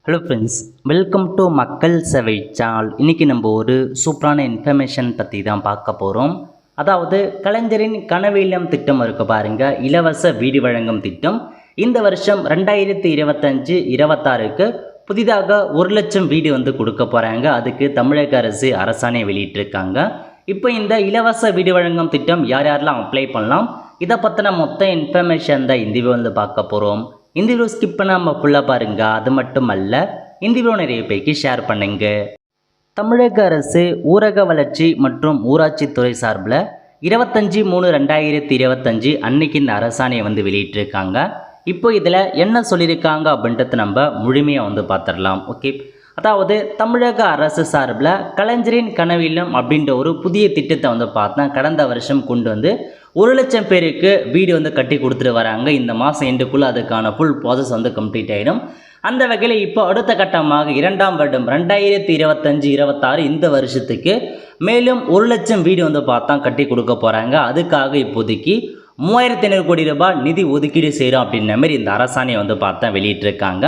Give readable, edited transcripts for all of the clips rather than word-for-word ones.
Hello friends, welcome to மக்கள் சேவை channel. இன்றைக்கி நம்ம ஒரு சூப்பரான இன்ஃபர்மேஷன் பற்றி தான் பார்க்க போகிறோம். அதாவது கலைஞரின் கனவு இல்லம் திட்டம் இருக்க பாருங்கள், இலவச வீடு வழங்கும் திட்டம். இந்த வருஷம் 2025-26க்கு புதிதாக 1,00,000 வீடு கொடுக்க போகிறாங்க. அதுக்கு தமிழக அரசு அரசாணை வெளியிட்டிருக்காங்க. இப்போ இந்த இலவச வீடு வழங்கும் திட்டம் யார் யாரெல்லாம் அப்ளை பண்ணலாம், இதை பற்றின மொத்த இன்ஃபர்மேஷன் தான் இந்த வீடியோ பார்க்க போகிறோம். இந்த வீடியோ ஸ்கிப் பண்ணாமல் ஃபுல்லாக பாருங்க. அது மட்டும் அல்ல, இந்த வீடியோ நிறைய பேருக்கு ஷேர் பண்ணுங்க. தமிழக அரசு ஊரக வளர்ச்சி மற்றும் ஊராட்சித்துறை சார்பில் 25/3/2025 அன்னைக்கு இந்த அரசாணையை வெளியிட்டிருக்காங்க. இப்போ இதில் என்ன சொல்லியிருக்காங்க அப்படின்றத நம்ம முழுமையாக பார்த்துடலாம். ஓகே, அதாவது தமிழக அரசு சார்பில் கலைஞரின் கனவு இல்லம் அப்படின்ற ஒரு புதிய திட்டத்தை பார்த்தா கடந்த வருஷம் கொண்டு 1,00,000 பேருக்கு வீடு கட்டி கொடுத்துட்டு வராங்க. இந்த மாதம் எண்டுக்குள்ளே அதுக்கான ஃபுல் ப்ராசஸ் கம்ப்ளீட் ஆகிடும். அந்த வகையில் இப்போ அடுத்த கட்டமாக 2ஆம் வருடம் 2025-26 இந்த வருஷத்துக்கு மேலும் 1,00,000 வீடு பார்த்தா கட்டி கொடுக்க போகிறாங்க. அதுக்காக இப்போதைக்கு 3,500 கோடி ரூபாய் நிதி ஒதுக்கீடு செய்கிறோம் அப்படின்ற மாதிரி இந்த அரசாணையை பார்த்தா வெளியிட்டிருக்காங்க.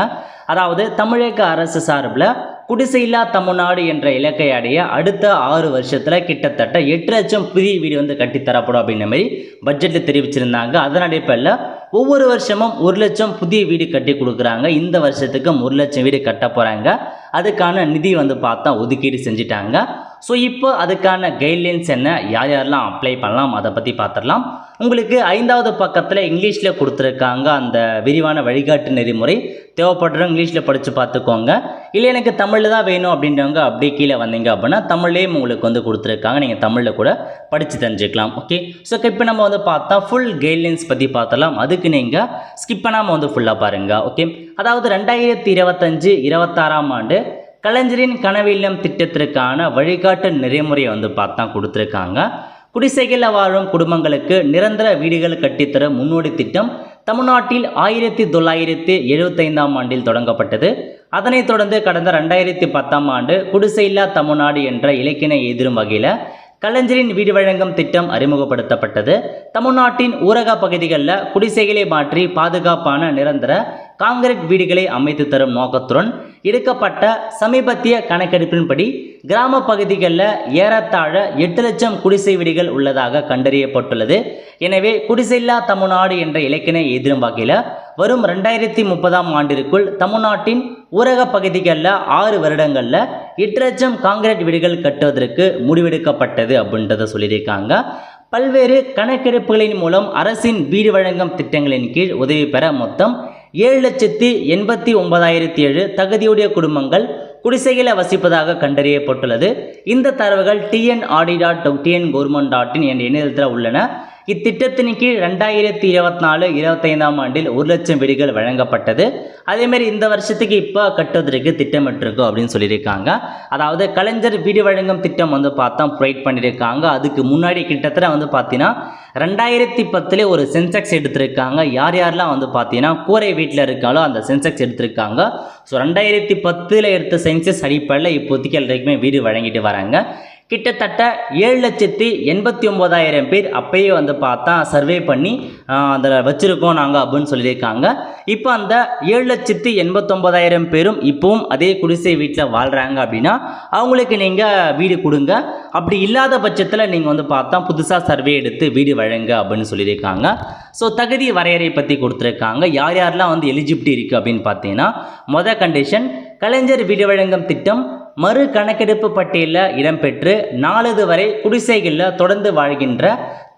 அதாவது தமிழக அரசு சார்பில் குடிசையில்லா தமிழ்நாடு என்ற இலக்கை அடைய அடுத்த 6 வருஷத்தில் கிட்டத்தட்ட 8,00,000 புதிய வீடு கட்டித்தரப்படும் அப்படின்ற மாதிரி பட்ஜெட்டில் தெரிவிச்சிருந்தாங்க. அதன் அடிப்படையில் ஒவ்வொரு வருஷமும் 1,00,000 புதிய வீடு கட்டி கொடுக்குறாங்க. இந்த வருஷத்துக்கு 1,00,000 வீடு கட்ட போகிறாங்க. அதுக்கான நிதி பார்த்தா ஒதுக்கீடு செஞ்சிட்டாங்க. ஸோ இப்போ அதுக்கான கைட்லைன்ஸ் என்ன, யார் யாரெல்லாம் அப்ளை பண்ணலாம் அதை பற்றி பார்த்துடலாம். உங்களுக்கு 5வது பக்கத்தில் இங்கிலீஷில் கொடுத்துருக்காங்க அந்த விரிவான வழிகாட்டு நெறிமுறை. தேவைப்படுறவங்க இங்கிலீஷில் படித்து பார்த்துக்கோங்க. இல்லை எனக்கு தமிழில் தான் வேணும் அப்படின்றவங்க அப்படியே கீழே வந்தீங்க அப்படின்னா தமிழ்லேயும் உங்களுக்கு கொடுத்துருக்காங்க. நீங்கள் தமிழில் கூட படித்து தெரிஞ்சுக்கலாம். ஓகே, ஸோ இப்போ நம்ம பார்த்தா ஃபுல் கைட்லைன்ஸ் பற்றி பார்த்தலாம். அதுக்கு நீங்கள் ஸ்கிப் பண்ணாமல் ஃபுல்லாக பாருங்கள். ஓகே, அதாவது 2025-26ஆம் ஆண்டு கலைஞரின் கனவு இல்லம் திட்டத்திற்கான வழிகாட்டு நெறிமுறையை பார்த்தா கொடுத்துருக்காங்க. குடிசைகளில் வாழும் குடும்பங்களுக்கு நிரந்தர வீடுகள் கட்டித்தர முன்னோடி திட்டம் தமிழ்நாட்டில் 1975ஆம் ஆண்டில் தொடங்கப்பட்டது. அதனைத் தொடர்ந்து கடந்த 2010ஆம் ஆண்டு குடிசையில்லா தமிழ்நாடு என்ற இலக்கினை எதிரும் வகையில் கலைஞரின் வீடு வழங்கும் திட்டம் அறிமுகப்படுத்தப்பட்டது. தமிழ்நாட்டின் ஊரக பகுதிகளில் குடிசைகளை மாற்றி பாதுகாப்பான நிரந்தர காங்கிரீட் வீடுகளை அமைத்து தரும் நோக்கத்துடன் எடுக்கப்பட்ட சமீபத்திய கணக்கெடுப்பின்படி கிராம பகுதிகளில் ஏறத்தாழ 8,00,000 குடிசை வீடுகள் உள்ளதாக கண்டறியப்பட்டுள்ளது. எனவே குடிசையில்லா தமிழ்நாடு என்ற இலக்கினை எதிரும் வகையில் வரும் 2030ஆம் ஆண்டிற்குள் தமிழ்நாட்டின் ஊரக பகுதிகளில் 6 வருடங்களில் 8,00,000 காங்கிரீட் வீடுகள் கட்டுவதற்கு முடிவெடுக்கப்பட்டது அப்படின்றத சொல்லியிருக்காங்க. பல்வேறு கணக்கெடுப்புகளின் மூலம் அரசின் வீடு வழங்கும் திட்டங்களின் கீழ் உதவி பெற மொத்தம் 7,89,007 தகுதியுடைய குடும்பங்கள் குடிசைகளை வசிப்பதாக கண்டறியப்பட்டுள்ளது. இந்த தரவுகள் tnrd.tn.government.in என்ற இணையதளத்தில் உள்ளன. இத்திட்டத்தின் கீழ் 2024-25ஆம் ஆண்டில் 1,00,000 வீடுகள் வழங்கப்பட்டது. அதேமாதிரி இந்த வருஷத்துக்கு இப்போ கட்டுவதற்கு திட்டமிட்டிருக்கோம் அப்படின்னு சொல்லியிருக்காங்க. அதாவது கலைஞர் வீடு வழங்கும் திட்டம் பார்த்தா ப்ரொவைட் பண்ணியிருக்காங்க. அதுக்கு முன்னாடி கிட்டத்தட்ட பார்த்தீங்கன்னா 2010 ஒரு சென்செக்ஸ் எடுத்திருக்காங்க. யார் யாரெல்லாம் பார்த்தீங்கன்னா கூரை வீட்டில் இருக்காலோ அந்த சென்செக்ஸ் எடுத்திருக்காங்க. ஸோ 2010 எடுத்த சென்சஸ் அடிப்படையில் இப்போதைக்கு எல்லாருக்குமே வீடு வழங்கிட்டு வராங்க. கிட்டத்தட்ட 7,89,000 பேர் அப்பயே பார்த்தா சர்வே பண்ணி அதில் வச்சுருக்கோம் நாங்கள் அப்படின்னு சொல்லியிருக்காங்க. இப்போ அந்த 7,89,000 பேரும் இப்போவும் அதே குடிசை வீட்டில் வாழ்கிறாங்க அப்படின்னா அவங்களுக்கு நீங்கள் வீடு கொடுங்க. அப்படி இல்லாத பட்சத்தில் நீங்கள் பார்த்தா புதுசாக சர்வே எடுத்து வீடு வழங்க அப்படின்னு சொல்லியிருக்காங்க. ஸோ தகுதி வரையறை பற்றி கொடுத்துருக்காங்க. யார் யாரெல்லாம் எலிஜிபிலிட்டி இருக்குது அப்படின்னு பார்த்தீங்கன்னா, மொதல் கண்டிஷன் கலைஞர் வீடு வழங்கும் திட்டம் மறு கணக்கெடுப்பு பட்டியலில் இடம்பெற்று 4 வரை குடிசைகளில் தொடர்ந்து வாழ்கின்ற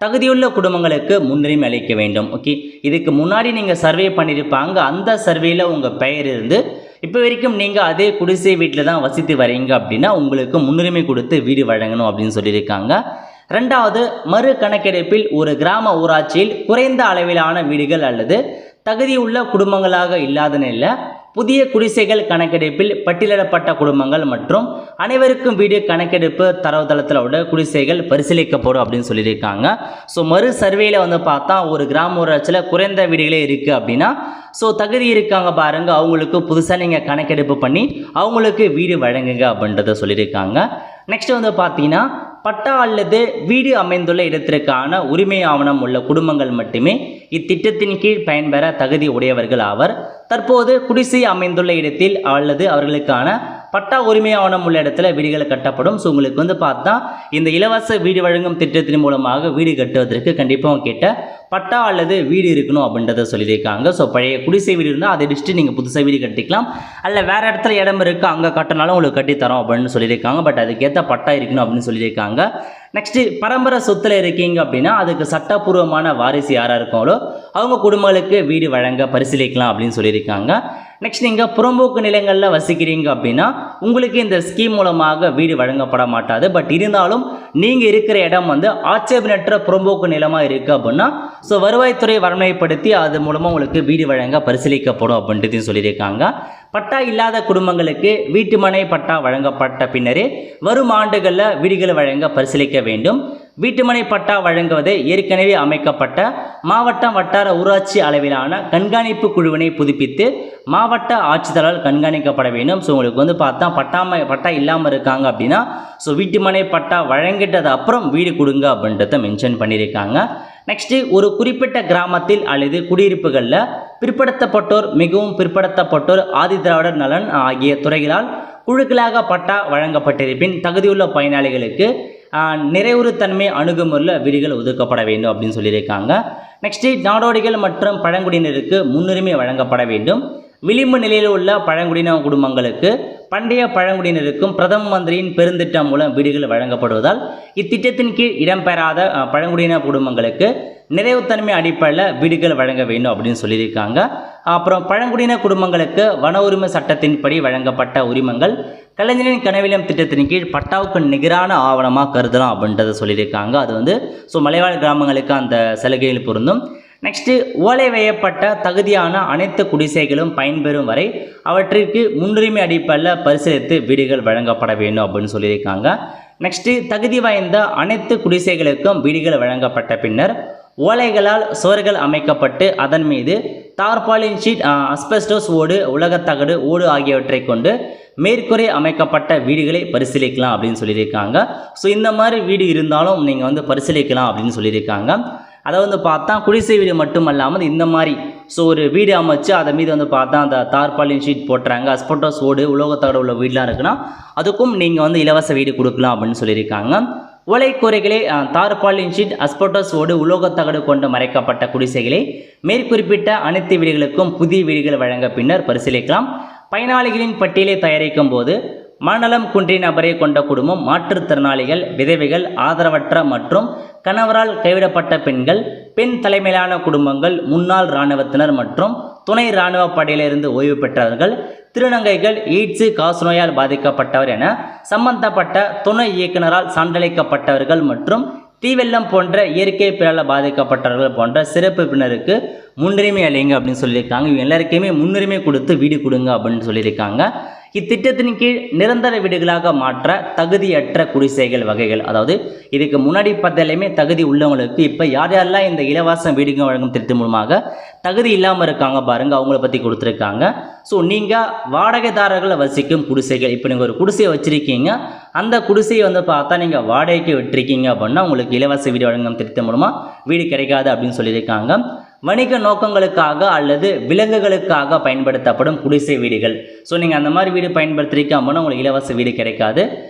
தகுதியுள்ள குடும்பங்களுக்கு முன்னுரிமை அளிக்க வேண்டும். ஓகே, இதுக்கு முன்னாடி நீங்கள் சர்வே பண்ணியிருப்பாங்க. அந்த சர்வேயில் உங்கள் பெயர் இருந்து இப்போ வரைக்கும் நீங்கள் அதே குடிசை வீட்டில் தான் வசித்து வரீங்க அப்படின்னா உங்களுக்கு முன்னுரிமை கொடுத்து வீடு வழங்கணும் அப்படின்னு சொல்லியிருக்காங்க. 2வது, மறு கணக்கெடுப்பில் ஒரு கிராம ஊராட்சியில் குறைந்த அளவிலான வீடுகள் அல்லது தகுதியுள்ள குடும்பங்களாக இல்லாத நிலையில் புதிய குடிசைகள் கணக்கெடுப்பில் பட்டியலிடப்பட்ட குடும்பங்கள் மற்றும் அனைவருக்கும் வீடு கணக்கெடுப்பு தரவுத்தளத்தில் உள்ள குடிசைகள் பரிசீலிக்கப்படும் அப்படின்னு சொல்லியிருக்காங்க. ஸோ மறு சர்வேயில் பார்த்தா ஒரு கிராம ஊராட்சியில் குறைந்த வீடுகளே இருக்குது அப்படின்னா ஸோ தகுதி இருக்காங்க பாருங்கள், அவங்களுக்கு புதுசாக நீங்கள் கணக்கெடுப்பு பண்ணி அவங்களுக்கு வீடு வழங்குங்க அப்படின்றத சொல்லியிருக்காங்க. நெக்ஸ்ட் பார்த்தீங்கன்னா பட்டா அல்லது வீடு அமைந்துள்ள இடத்திற்கான உரிமை ஆவணம் உள்ள குடும்பங்கள் மட்டுமே இத்திட்டத்தின் கீழ் பயன்பெற தகுதி உடையவர்கள் ஆவர். தற்போது குடிசை அமைந்துள்ள இடத்தில் அல்லது அவர்களுக்கான பட்டா உரிமை ஆவணம் உள்ள இடத்துல வீடுகள் கட்டப்படும். ஸோ உங்களுக்கு வந்து பார்த்தா இந்த இலவச வீடு வழங்கும் திட்டத்தின் மூலமாக வீடு கட்டுவதற்கு கண்டிப்பாக கேட்ட பட்டா அல்லது வீடு இருக்கணும் அப்படின்றத சொல்லியிருக்காங்க. ஸோ பழைய குடிசை வீடு இருந்தால் அதை அடிச்சுட்டு நீங்கள் புதுசாக வீடு கட்டிக்கலாம், அல்ல வேறு இடத்துல இடம் இருக்குது அங்கே கட்டினாலும் உங்களுக்கு கட்டித்தரோம் அப்படின்னு சொல்லியிருக்காங்க. பட் அதுக்கேற்ற பட்டா இருக்கணும் அப்படின்னு சொல்லியிருக்காங்க. நெக்ஸ்ட்டு பரம்பரை சொத்தில் இருக்கீங்க அப்படின்னா அதுக்கு சட்டப்பூர்வமான வாரிசு யாராக இருக்காங்களோ அவங்க குடும்பங்களுக்கு வீடு வழங்க பரிசீலிக்கலாம் அப்படின்னு சொல்லியிருக்காங்க. நெக்ஸ்ட் நீங்கள் புறம்போக்கு நிலங்களில் வசிக்கிறீங்க அப்படின்னா உங்களுக்கு இந்த ஸ்கீம் மூலமாக வீடு வழங்கப்பட மாட்டாது. பட் இருந்தாலும் நீங்கள் இருக்கிற இடம் வந்து ஆட்சேபனற்ற புறம்போக்கு நிலமாக இருக்குது அப்படின்னா ஸோ வருவாய்த்துறை வரமைப்படுத்தி அது மூலமாக உங்களுக்கு வீடு வழங்க பரிசீலிக்கப்படும் அப்படின்றதையும் சொல்லியிருக்காங்க. பட்டா இல்லாத குடும்பங்களுக்கு வீட்டு மனை பட்டா வழங்கப்பட்ட பின்னரே வரும் ஆண்டுகளில் வீடுகள் வழங்க பரிசீலிக்க வேண்டும். வீட்டுமனை பட்டா வழங்குவதை ஏற்கனவே அமைக்கப்பட்ட மாவட்டம் வட்டார ஊராட்சி அளவிலான கண்காணிப்பு குழுவினை புதுப்பித்து மாவட்ட ஆட்சித்தலைவரால் கண்காணிக்கப்பட வேண்டும். ஸோ உங்களுக்கு வந்து பார்த்தா பட்டா இல்லாமல் இருக்காங்க அப்படின்னா ஸோ வீட்டுமனை பட்டா வழங்கிட்டது அப்புறம் வீடு கொடுங்க அப்படின்றத மென்ஷன் பண்ணியிருக்காங்க. நெக்ஸ்ட்டு ஒரு குறிப்பிட்ட கிராமத்தில் அல்லது குடியிருப்புகளில் பிற்படுத்தப்பட்டோர், மிகவும் பிற்படுத்தப்பட்டோர், ஆதி திராவிடர் நலன் ஆகிய துறைகளால் குழுக்களாக பட்டா வழங்கப்பட்டிருப்பின் தகுதியுள்ள பயனாளிகளுக்கு நிறைவுறுத்தன்மை அணுகுமுறையில் வீடுகள் ஒதுக்கப்பட வேண்டும் அப்படின்னு சொல்லியிருக்காங்க. நெக்ஸ்ட்டு நாடோடிகள் மற்றும் பழங்குடியினருக்கு முன்னுரிமை வழங்கப்பட வேண்டும். விளிம்பு நிலையில் உள்ள பழங்குடியின குடும்பங்களுக்கு பண்டைய பழங்குடியினருக்கும் பிரதம மந்திரியின் பெருந்திட்டம் மூலம் வீடுகள் வழங்கப்படுவதால் இத்திட்டத்தின் கீழ் இடம்பெறாத பழங்குடியின குடும்பங்களுக்கு நிறைவுத்தன்மை அடிப்படையில் வீடுகள் வழங்க வேண்டும் அப்படின்னு சொல்லியிருக்காங்க. அப்புறம் பழங்குடியின குடும்பங்களுக்கு வன உரிமை சட்டத்தின்படி வழங்கப்பட்ட உரிமங்கள் கலைஞரின் கனவிலம் திட்டத்தின் கீழ் பட்டாவுக்கு நிகரான ஆவணமாக கருதலாம் அப்படின்றத சொல்லியிருக்காங்க. அது வந்து ஸோ மலைவாழ் கிராமங்களுக்கு அந்த சலுகைகள் பொருந்தும். நெக்ஸ்ட்டு ஓலை வேயப்பட்ட தகுதியான அனைத்து குடிசைகளும் பயன்பெறும் வரை அவற்றிற்கு முன்னுரிமை அடிப்படையில் பரிசீலித்து வீடுகள் வழங்கப்பட வேண்டும் அப்படின்னு சொல்லியிருக்காங்க. நெக்ஸ்ட்டு தகுதி வாய்ந்த அனைத்து குடிசைகளுக்கும் வீடுகள் வழங்கப்பட்ட பின்னர் ஓலைகளால் சுவர்கள் அமைக்கப்பட்டு அதன் மீது தார்பாலின் ஷீட், அஸ்பெஸ்டோஸ் ஓடு, உலகத்தகடு ஓடு ஆகியவற்றை கொண்டு மேற்கூரை அமைக்கப்பட்ட வீடுகளை பரிசீலிக்கலாம் அப்படின்னு சொல்லியிருக்காங்க. ஸோ இந்த மாதிரி வீடு இருந்தாலும் நீங்கள் வந்து பரிசீலிக்கலாம் அப்படின்னு சொல்லியிருக்காங்க. அதை வந்து பார்த்தா குடிசை வீடு மட்டும் இல்லாமல் இந்த மாதிரி ஸோ ஒரு வீடு அமைச்சு அதை மீது வந்து பார்த்தா அந்த தார்பாலின் ஷீட் போட்டுறாங்க, அஸ்பெஸ்டோஸ் ஓடு, உலோகத்தகடு உள்ள வீடெலாம் இருக்குன்னா அதுக்கும் நீங்கள் வந்து இலவச வீடு கொடுக்கலாம் அப்படின்னு சொல்லியிருக்காங்க. ஓலைக்கூரைகளை தார்பாலின் ஷீட், அஸ்பெஸ்டோஸ் ஓடு, உலோகத்தகடு கொண்டு மறைக்கப்பட்ட குடிசைகளை மேற்குறிப்பிட்ட அனைத்து வீடுகளுக்கும் புதிய வீடுகள் வழங்க பின்னர் பரிசீலிக்கலாம். பயனாளிகளின் பட்டியலை தயாரிக்கும் போது மனநலம் குன்றிய நபரை கொண்ட குடும்பம், மாற்றுத்திறனாளிகள், விதவைகள், ஆதரவற்ற மற்றும் கணவரால் கைவிடப்பட்ட பெண்கள், பெண் தலைமையிலான குடும்பங்கள், முன்னாள் இராணுவத்தினர் மற்றும் துணை இராணுவ படையிலிருந்து ஓய்வு பெற்றவர்கள், திருநங்கைகள், எய்ட்ஸு காசநோயால் பாதிக்கப்பட்டவர் என சம்பந்தப்பட்ட துணை இயக்குநரால் சான்றளிக்கப்பட்டவர்கள் மற்றும் தீவெள்ளம் போன்ற இயற்கை பிறலால் பாதிக்கப்பட்டவர்கள் போன்ற சிறப்பு பிரிவினருக்கு முன்னுரிமை அளிங்க அப்படின்னு சொல்லியிருக்காங்க. இவங்க எல்லாருக்குமே முன்னுரிமை கொடுத்து வீடு கொடுங்க அப்படின்னு சொல்லியிருக்காங்க. இத்திட்டத்தின் கீழ் நிரந்தர வீடுகளாக மாற்ற தகுதியற்ற குடிசைகள் வகைகள், அதாவது இதுக்கு முன்னாடி பார்த்தலையுமே தகுதி உள்ளவங்களுக்கு இப்போ யாரெல்லாம் இந்த இலவச வீடுகள் வழங்கும் திட்டத்தின் மூலமாக தகுதி இல்லாமல் இருக்காங்க பாருங்கள், அவங்கள பற்றி கொடுத்துருக்காங்க. ஸோ நீங்கள் வாடகைதாரர்கள் வசிக்கும் குடிசைகள், இப்போ நீங்கள் ஒரு குடிசையை வச்சுருக்கீங்க, அந்த குடிசையை வந்து பார்த்தா நீங்கள் வாடகைக்கு விட்டுருக்கீங்க அப்படின்னா உங்களுக்கு இலவச வீடு வழங்கும் திட்டத்தின் மூலமாக வீடு கிடைக்காது அப்படின்னு சொல்லியிருக்காங்க. வணிக நோக்கங்களுக்காக அல்லது விலங்குகளுக்காக பயன்படுத்தப்படும் குடிசை வீடுகள், ஸோ நீங்கள் அந்த மாதிரி வீடு பயன்படுத்திருக்கீங்க அப்படின்னா உங்களுக்கு இலவச வீடு கிடைக்காது.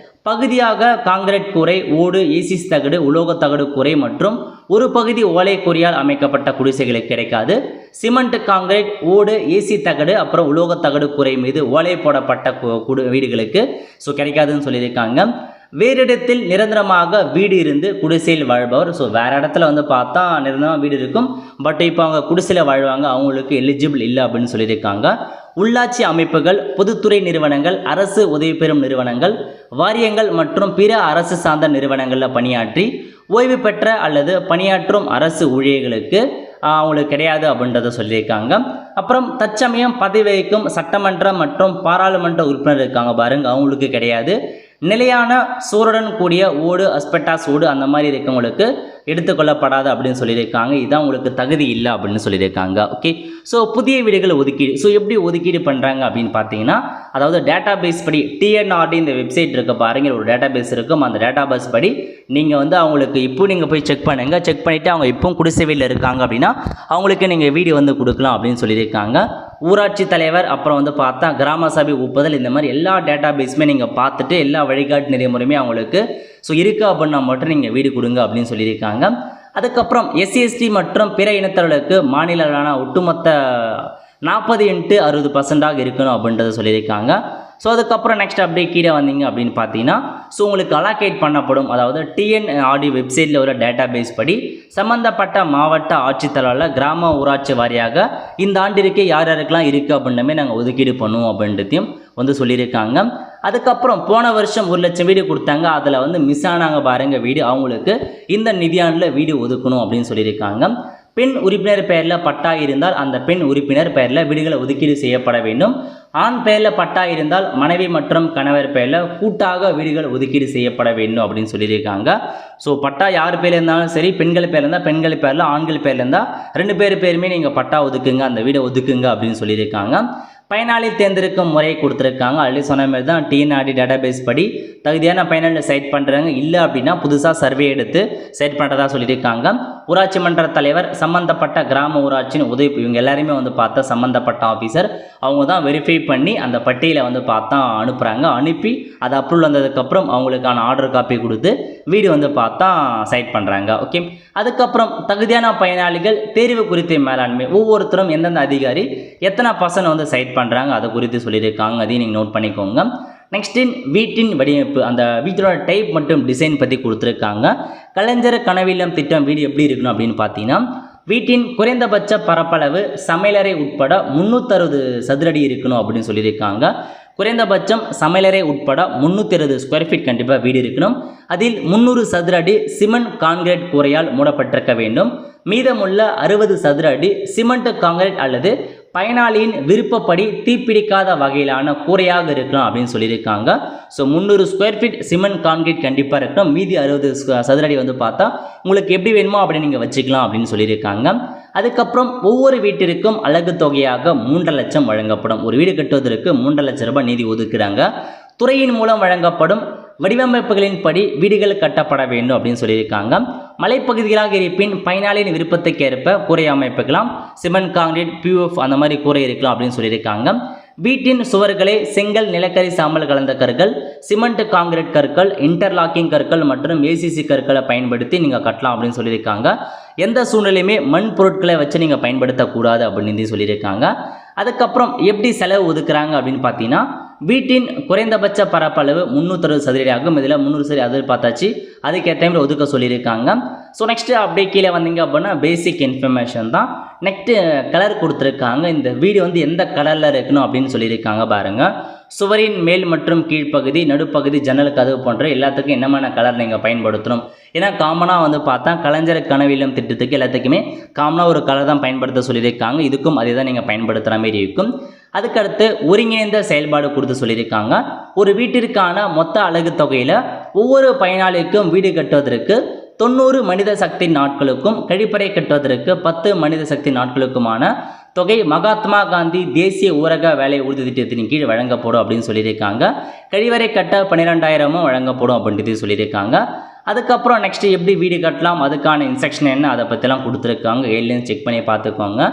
பகுதியாக காங்கிரீட் கூரை, ஓடு, ஏசிஸ் தகடு, உலோகத்தகடு கூரை மற்றும் ஒரு பகுதி ஓலை கூரையால் அமைக்கப்பட்ட குடிசைகளுக்கு கிடைக்காது. சிமெண்ட், காங்கிரீட், ஓடு, ஏசி தகடு அப்புறம் உலோகத்தகடு கூரை மீது ஓலை போடப்பட்ட வீடுகளுக்கு ஸோ கிடைக்காதுன்னு சொல்லியிருக்காங்க. வேறு இடத்தில் நிரந்தரமாக வீடு இருந்து குடிசையில் வாழ்பவர், ஸோ வேறு இடத்துல வந்து பார்த்தா நிரந்தரமாக வீடு இருக்கும், பட் இப்போ அவங்க குடிசையில் வாழ்வாங்க, அவங்களுக்கு எலிஜிபிள் இல்லை அப்படின்னு சொல்லியிருக்காங்க. உள்ளாட்சி அமைப்புகள், பொதுத்துறை நிறுவனங்கள், அரசு உதவி பெறும் நிறுவனங்கள், வாரியங்கள் மற்றும் பிற அரசு சார்ந்த நிறுவனங்களில் பணியாற்றி ஓய்வு பெற்ற அல்லது பணியாற்றும் அரசு ஊழியர்களுக்கு அவங்களுக்கு கிடையாது அப்படின்றத சொல்லியிருக்காங்க. அப்புறம் தற்சமயம் பதவி வகிக்கும் சட்டமன்ற மற்றும் பாராளுமன்ற உறுப்பினர் இருக்காங்க பாருங்க, அவங்களுக்கு கிடையாது. நிலையான சூருடன் கூடிய ஓடு, அஸ்பெட்டாஸ் ஓடு அந்த மாதிரி இருக்கவங்களுக்கு எடுத்துக்கொள்ளப்படாது அப்படின்னு சொல்லியிருக்காங்க. இதுதான் உங்களுக்கு தகுதி இல்லை அப்படின்னு சொல்லியிருக்காங்க. ஓகே, ஸோ புதிய வீடுகள் ஒதுக்கீடு, ஸோ எப்படி ஒதுக்கீடு பண்ணுறாங்க அப்படின்னு பார்த்தீங்கன்னா, அதாவது டேட்டா பேஸ் படி டிஎன்ஆர்டி இந்த வெப்சைட் இருக்க பாருங்கள், ஒரு டேட்டா பேஸ் இருக்கும், அந்த டேட்டா பேஸ் படி நீங்கள் வந்து அவங்களுக்கு இப்போ நீங்கள் போய் செக் பண்ணுங்கள், செக் பண்ணிவிட்டு அவங்க இப்போவும் குடிசை வீட்டில் இருக்காங்க அப்படின்னா அவங்களுக்கு நீங்கள் வீடு வந்து கொடுக்கலாம் அப்படின்னு சொல்லியிருக்காங்க. ஊராட்சி தலைவர், அப்புறம் வந்து பார்த்தா கிராம சபை ஒப்புதல், இந்த மாதிரி எல்லா டேட்டா பேஸுமே நீங்கள் பார்த்துட்டு எல்லா வழிகாட்டு நெறிமுறையுமே அவங்களுக்கு ஸோ இருக்குது அப்படின்னா மட்டும் நீங்கள் வீடு கொடுங்க அப்படின்னு சொல்லியிருக்காங்க. அதுக்கப்புறம் எஸ்சி எஸ்டி மற்றும் பிற இனத்தவர்களுக்கு மாநில அளவிலான ஒட்டுமொத்த 40x60% இருக்கணும் அப்படின்றத சொல்லியிருக்காங்க. ஸோ அதுக்கப்புறம் நெக்ஸ்ட் அப்படியே கீழே வந்தீங்க அப்படின்னு பார்த்தீங்கன்னா ஸோ உங்களுக்கு அலாகேட் பண்ணப்படும், அதாவது டிஎன்ஆர்டி வெப்சைட்டில் உள்ள டேட்டா பேஸ் படி சம்மந்தப்பட்ட மாவட்ட ஆட்சித்தலைவரில் கிராம ஊராட்சி வாரியாக இந்த ஆண்டிற்கு யார் யாருக்கெல்லாம் இருக்குது அப்படின்னமே நாங்கள் ஒதுக்கீடு பண்ணுவோம் அப்படின்றதையும் வந்து சொல்லியிருக்காங்க. அதுக்கப்புறம் போன வருஷம் 1 லட்சம் வீடு கொடுத்தாங்க, அதில் வந்து மிஸ் ஆனாங்க பாருங்கள் வீடு, அவங்களுக்கு இந்த நிதியாண்டில் வீடு ஒதுக்கணும் அப்படின்னு சொல்லியிருக்காங்க. பெண் உறுப்பினர் பெயரில் பட்டா இருந்தால் அந்த பெண் உறுப்பினர் பெயரில் வீடுகளை ஒதுக்கீடு செய்யப்பட வேண்டும். ஆண் பெயரில் பட்டா இருந்தால் மனைவி மற்றும் கணவர் பெயரில் கூட்டாக வீடுகள் ஒதுக்கீடு செய்யப்பட வேண்டும் அப்படின்னு சொல்லியிருக்காங்க. ஸோ பட்டா யார் பேரில் இருந்தாலும் சரி, பெண்கள் பேரில் இருந்தால் பெண்கள் பேரில், ஆண்கள் பேரில் இருந்தால் 2 பேருமே நீங்கள் பட்டா ஒதுக்குங்க, அந்த வீடை ஒதுக்குங்க அப்படின்னு சொல்லியிருக்காங்க. பயனாளி தேர்ந்தெடுக்கும் முறையை கொடுத்துருக்காங்க. ஆல்ரெடி சொன்ன மாதிரி தான் டிஎன்ஆர்டி டேட்டாபேஸ் படி தகுதியான பயனாளி செட் பண்ணுறாங்க, இல்லை அப்படின்னா புதுசாக சர்வே எடுத்து செட் பண்ணுறதா சொல்லியிருக்காங்க. ஊராட்சி மன்ற தலைவர், சம்மந்தப்பட்ட கிராம ஊராட்சியின் உதவி, இவங்க எல்லாருமே வந்து பார்த்தா சம்மந்தப்பட்ட ஆஃபீஸர், அவங்க தான் வெரிஃபை பண்ணி அந்த பட்டியலை வந்து பார்த்தா அனுப்புகிறாங்க. அனுப்பி அது அப்ரூவல் வந்ததுக்கப்புறம் அவங்களுக்கான ஆர்டர் காப்பி கொடுத்து வீடு வந்து பார்த்தா சைட் பண்ணுறாங்க. ஓகே, அதுக்கப்புறம் தகுதியான பயனாளிகள் தேர்வு குறித்த மேலாண்மை, ஒவ்வொருத்தரும் எந்தெந்த அதிகாரி எத்தனை % வந்து சைட் பண்ணுறாங்க அதை குறித்து சொல்லியிருக்காங்க, அதையும் நீங்கள் நோட் பண்ணிக்கோங்க. நெக்ஸ்ட் வீட்டின் வடிவமைப்பு, அந்த வீட்டோட டைப் மற்றும் டிசைன் பற்றி கொடுத்துருக்காங்க. கலைஞர் கனவில்லம் திட்டம் வீடு எப்படி இருக்கணும் அப்படின்னு பார்த்தீங்கன்னா, வீட்டின் குறைந்தபட்ச பரப்பளவு சமையலறை உட்பட 360 சதுரடி இருக்கணும் அப்படின்னு சொல்லியிருக்காங்க. குறைந்தபட்சம் சமையலறை உட்பட 360 ஸ்கொயர் ஃபீட் கண்டிப்பாக வீடு இருக்கணும். அதில் 300 சதுர அடி சிமெண்ட் கான்கிரீட் கூரையால் மூடப்பட்டிருக்க வேண்டும். மீதமுள்ள 60 சதுர அடி சிமெண்ட் கான்கிரீட் அல்லது பயனாளியின் விருப்பப்படி தீப்பிடிக்காத வகையிலான கூரையாக இருக்கலாம் அப்படின்னு சொல்லியிருக்காங்க. So 300 square feet cement concrete கண்டிப்பாக இருக்கணும். மீதி 60 சதுரடி வந்து பார்த்தா உங்களுக்கு எப்படி வேணுமோ அப்படி நீங்கள் வச்சுக்கலாம் அப்படின்னு சொல்லியிருக்காங்க. அதுக்கப்புறம் ஒவ்வொரு வீட்டிற்கும் அலகு தொகையாக 3 லட்சம் வழங்கப்படும். ஒரு வீடு கட்டுவதற்கு 3 லட்சம் ரூபாய் நிதி ஒதுக்குறாங்க. துறையின் மூலம் வழங்கப்படும் வடிவமைப்புகளின் படி வீடுகள் கட்டப்பட வேண்டும் அப்படின்னு சொல்லியிருக்காங்க. மலைப்பகுதிகளாக இருப்பின் பயனாளியின் விருப்பத்துக்கேற்ப கூரை அமைப்புக்கலாம், சிமெண்ட் கான்கிரீட் பியூஎஃப் அந்த மாதிரி கூரை இருக்கலாம் அப்படின்னு சொல்லியிருக்காங்க. வீட்டின் சுவர்களை செங்கல் நிலக்கரி சாம்பல் கலந்த கற்கள், சிமெண்ட் கான்கிரீட் கற்கள், இன்டர்லாக்கிங் கற்கள் மற்றும் ஏசிசி கற்களை பயன்படுத்தி நீங்கள் கட்டலாம் அப்படின்னு சொல்லியிருக்காங்க. எந்த சூழ்நிலையுமே மண் பொருட்களை வச்சு நீங்கள் பயன்படுத்தக்கூடாது அப்படின்னு சொல்லியிருக்காங்க. அதுக்கப்புறம் எப்படி செலவு ஒதுக்குறாங்க அப்படின்னு பார்த்தீங்கன்னா, வீட்டின் குறைந்தபட்ச பரப்பளவு 360 சதுரடி ஆகும். இதில் 300 சதுரடி அது பார்த்தாச்சு, அதுக்கேற்ற டைமில் ஒதுக்க சொல்லியிருக்காங்க. ஸோ நெக்ஸ்ட்டு அப்படியே கீழே வந்தீங்க அப்படின்னா பேசிக் இன்ஃபர்மேஷன் தான். நெக்ஸ்ட்டு கலர் கொடுத்துருக்காங்க. இந்த வீடு வந்து எந்த கலரில் இருக்கணும் அப்படின்னு சொல்லியிருக்காங்க பாருங்கள். சுவரின் மேல் மற்றும் கீழ்ப்பகுதி, நடுப்பகுதி, ஜன்னல் கதவு போன்ற எல்லாத்துக்கும் என்னமான கலர் நீங்கள் பயன்படுத்தணும். ஏன்னா காமனாக வந்து பார்த்தா கலைஞர் கனவில்லம் திட்டத்துக்கு எல்லாத்துக்குமே காமனாக ஒரு கலர் தான் பயன்படுத்த சொல்லியிருக்காங்க. இதுக்கும் அதே தான் நீங்கள் பயன்படுத்துகிற மாதிரி இருக்கும். அதுக்கடுத்து ஒருங்கிணைந்த செயல்பாடு கொடுத்து சொல்லியிருக்காங்க. ஒரு வீட்டிற்கான மொத்த அலகு தொகையில் ஒவ்வொரு பயனாளிக்கும் வீடு கட்டுவதற்கு 90 மனித சக்தி நாட்களுக்கும் கழிப்பறை கட்டுவதற்கு 10 மனித சக்தி நாட்களுக்குமான தொகை மகாத்மா காந்தி தேசிய ஊரக வேலை உறுதி திட்டத்தின் கீழ் வழங்கப்படும் அப்படின்னு சொல்லியிருக்காங்க. கழிவறை கட்ட 12,000 வழங்கப்படும் அப்படின்ட்டு சொல்லியிருக்காங்க. அதுக்கப்புறம் நெக்ஸ்ட்டு எப்படி வீடு கட்டலாம், அதுக்கான இன்ஸ்ட்ரக்ஷன் என்ன, அதை பற்றிலாம் கொடுத்துருக்காங்க. ஏழ்லேருந்து செக் பண்ணி பார்த்துக்கோங்க.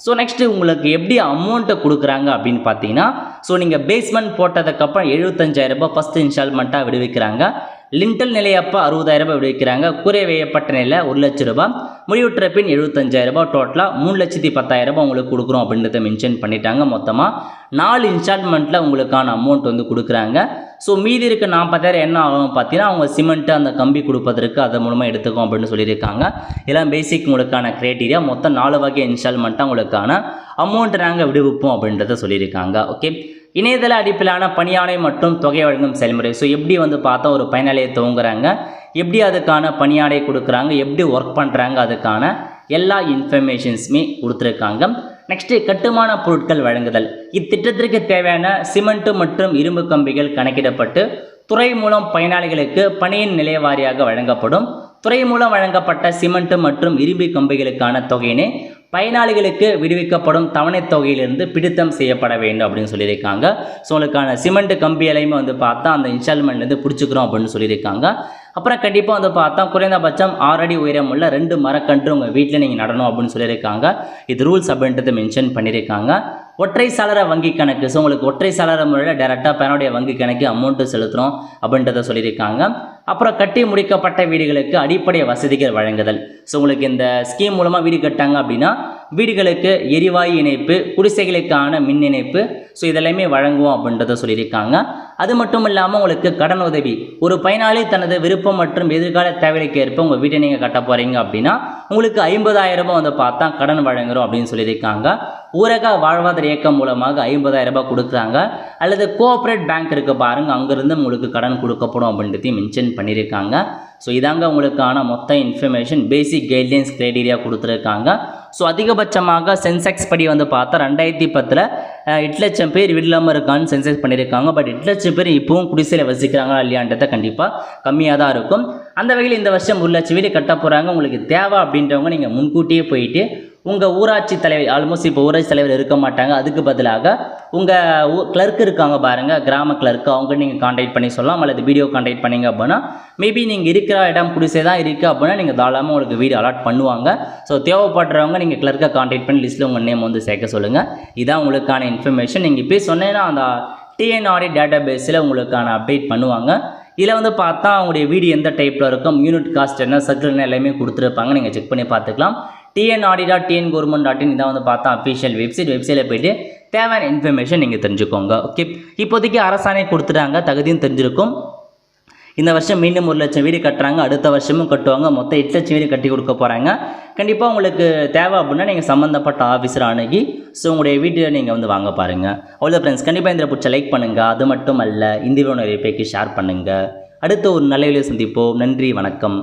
ஸோ நெக்ஸ்ட்டு உங்களுக்கு எப்படி அமௌண்ட்டை கொடுக்குறாங்க அப்படின்னு பார்த்தீங்கன்னா, ஸோ நீங்கள் பேஸ்மெண்ட் போட்டதுக்கப்புறம் 75,000 ஃபஸ்ட்டு இன்ஸ்டால்மெண்ட்டாக விடுவிக்கிறாங்க. லிண்டல் நிலையப்போ 60,000 விடுவிக்கிறாங்க. கூரை வேயப்பட்ட நிலை 1 லட்ச ரூபாய், முடிவுற்ற பின் 75,000, டோட்டலாக 3,10,000 உங்களுக்கு கொடுக்குறோம் அப்படின்றத மென்ஷன் பண்ணிட்டாங்க. மொத்தமாக 4 இன்ஸ்டால்மெண்ட்டில் உங்களுக்கான அமௌண்ட் வந்து கொடுக்குறாங்க. ஸோ மீதி இருக்க 40,000 என்ன ஆகும் பார்த்தீங்கன்னா, அவங்க சிமெண்ட்டு அந்த கம்பி கொடுப்பதற்கு அதை மூலமாக எடுத்துக்கும் அப்படின்னு சொல்லியிருக்காங்க. இதெல்லாம் பேசிக் உங்களுக்கான க்ரைட்டீரியா. மொத்தம் 4 வகை இன்ஸ்டால்மெண்ட்டாக உங்களுக்கான அமௌண்ட் நாங்கள் விடுவிப்போம் அப்படின்றத சொல்லியிருக்காங்க. ஓகே, இணையதள அடிப்பிலான பணியாளை மற்றும் தொகை வழங்கும் செயல்முறை. ஸோ எப்படி வந்து பார்த்தா ஒரு பயனாளியை துவங்குறாங்க, எப்படி அதுக்கான பணியாளை கொடுக்குறாங்க, எப்படி ஒர்க் பண்ணுறாங்க, அதுக்கான எல்லா இன்ஃபர்மேஷன்ஸுமே கொடுத்துருக்காங்க. நெக்ஸ்ட்டு கட்டுமான பொருட்கள் வழங்குதல். இத்திட்டத்திற்கு தேவையான சிமெண்ட்டு மற்றும் இரும்பு கம்பிகள் கணக்கிடப்பட்டு துறை மூலம் பயனாளிகளுக்கு பணியின் நிலை வாரியாக வழங்கப்படும். துறை மூலம் வழங்கப்பட்ட சிமெண்ட்டு மற்றும் இரும்பு கம்பிகளுக்கான தொகையினை பயனாளிகளுக்கு விடுவிக்கப்படும் தவணை தொகையிலிருந்து பிடித்தம் செய்யப்பட வேண்டும் அப்படின்னு சொல்லியிருக்காங்க. ஸோ உங்களுக்கான சிமெண்ட் கம்பி எல்லாமே வந்து பார்த்தா அந்த இன்ஸ்டால்மெண்ட்லேருந்து பிடிச்சிக்கிறோம் அப்படின்னு சொல்லியிருக்காங்க. அப்புறம் கண்டிப்பாக வந்து பார்த்தா குறைந்தபட்சம் 6 அடி உயரம் உள்ள 2 மரக்கன்று உங்கள் வீட்டில் நீங்கள் நடணும் அப்படின்னு சொல்லியிருக்காங்க. இது ரூல்ஸ் அப்படின்றத மென்ஷன் பண்ணியிருக்காங்க. ஒற்றை சாளர வங்கி கணக்கு. ஸோ உங்களுக்கு ஒற்றை சாளர முறையில் டேரெக்டாக பேனுடைய வங்கி கணக்கு அமௌண்ட்டு செலுத்துகிறோம் அப்படின்றத சொல்லியிருக்காங்க. அப்புறம் கட்டி முடிக்கப்பட்ட வீடுகளுக்கு அடிப்படை வசதிகள் வழங்குதல். ஸோ உங்களுக்கு இந்த ஸ்கீம் மூலமாக வீடு கட்டாங்க அப்படின்னா வீடுகளுக்கு எரிவாயு இணைப்பு, குடிசைகளுக்கான மின் இணைப்பு, ஸோ இதெல்லாமே வழங்குவோம் அப்படின்றத சொல்லியிருக்காங்க. அது மட்டும் இல்லாமல் உங்களுக்கு கடன் உதவி. ஒரு பயனாளி தனது விருப்பம் மற்றும் எதிர்கால தேவைக்கு ஏற்ப உங்கள் வீட்டை நீங்கள் கட்ட போகிறீங்க அப்படின்னா உங்களுக்கு 50,000 ரூபாய் வந்து பார்த்தா கடன் வழங்குகிறோம் அப்படின்னு சொல்லியிருக்காங்க. ஊரக வாழ்வாதார இயக்கம் மூலமாக 50,000 ரூபாய் கொடுக்குறாங்க. அல்லது கோஆப்ரேட் பேங்க் இருக்குது பாருங்கள், அங்கேருந்து உங்களுக்கு கடன் கொடுக்கப்படும் அப்படின்றதையும் மென்ஷன் பண்ணியிருக்காங்க. ஸோ இதாங்க உங்களுக்கான மொத்த இன்ஃபர்மேஷன். பேசிக் கைட்லைன்ஸ் க்ரைட்டீரியா கொடுத்துருக்காங்க. ஸோ அதிகபட்சமாக சென்செக்ஸ் படி வந்து பார்த்தா 2010 8 லட்சம் பேர் வீடு இல்லாமல் இருக்கான்னு சென்செக்ஸ் பண்ணியிருக்காங்க. பட் 8 லட்சம் பேர் இப்போவும் குடிசையில் வசிக்கிறாங்களா இல்லையான்றதை கண்டிப்பாக கம்மியாக தான் இருக்கும். அந்த வகையில் இந்த வருஷம் 1 லட்சம் வீடு கட்ட போகிறாங்க. உங்களுக்கு தேவை அப்படின்றவங்க நீங்கள் முன்கூட்டியே போயிட்டு உங்கள் ஊராட்சி தலைவர், ஆல்மோஸ்ட் இப்போ ஊராட்சி தலைவர் இருக்க மாட்டாங்க, அதுக்கு பதிலாக உங்கள் கிளர்க் இருக்காங்க பாருங்கள், கிராம கிளர்க்கு, அவங்க நீங்கள் கான்டாக்ட் பண்ணி சொல்லலாம். அல்லது வீடியோ கான்டாக்ட் பண்ணிங்க அப்படின்னா மேபி நீங்கள் இருக்கிற இடம் குடிசை தான் இருக்குது அப்படின்னா நீங்கள் தாராளமாக உங்களுக்கு வீடு அலாட் பண்ணுவாங்க. ஸோ தேவைப்படுறவங்க நீங்கள் கிளர்க்கை கான்டாக்ட் பண்ணி லிஸ்ட்டில் உங்கள் நேம் வந்து சேர்க்க சொல்லுங்கள். இதான் உங்களுக்கான இன்ஃபர்மேஷன். நீங்கள் இப்போ சொன்னேன்னா அந்த டிஎன்ஆர்டி டேட்டா பேஸில் உங்களுக்கான அப்டேட் பண்ணுவாங்க. இதில் வந்து பார்த்தா அவங்களுடைய வீடு எந்த டைப்பில் இருக்கும், யூனிட் காஸ்ட் என்ன, சர்க்கிள் எல்லாமே கொடுத்துருப்பாங்க. நீங்கள் செக் பண்ணி பார்த்துக்கலாம். tnrd.tngov.in இதான் வந்து பார்த்தா அஃபிஷியல் வெப்சைட்டில் போய்ட்டு தேவையான இன்ஃபர்மேஷன் நீங்கள் தெரிஞ்சுக்கோங்க. ஓகே, இப்போதைக்கு அரசாணை கொடுத்துட்டாங்க, தகுதியும் தெரிஞ்சிருக்கும். இந்த வருஷம் மீண்டும் 1 லட்சம் வீடு கட்டுறாங்க, அடுத்த வருஷமும் கட்டுவாங்க. மொத்தம் 8 லட்சம் வீடு கட்டி கொடுக்க போகிறாங்க. கண்டிப்பாக உங்களுக்கு தேவை அப்படின்னா நீங்கள் சம்மந்தப்பட்ட ஆஃபீஸர் அணுகி ஸோ உங்களுடைய வீட்டை நீங்கள் வந்து வாங்க பாருங்கள். அவ்வளோ ஃப்ரெண்ட்ஸ், கண்டிப்பாக இந்த பிடிச்ச லைக் பண்ணுங்கள். அது மட்டும் அல்ல, இந்த வீடியோ நிறைய பேருக்கு ஷேர் பண்ணுங்கள். அடுத்த ஒரு நல்ல வீடியோ சந்திப்போம். நன்றி, வணக்கம்.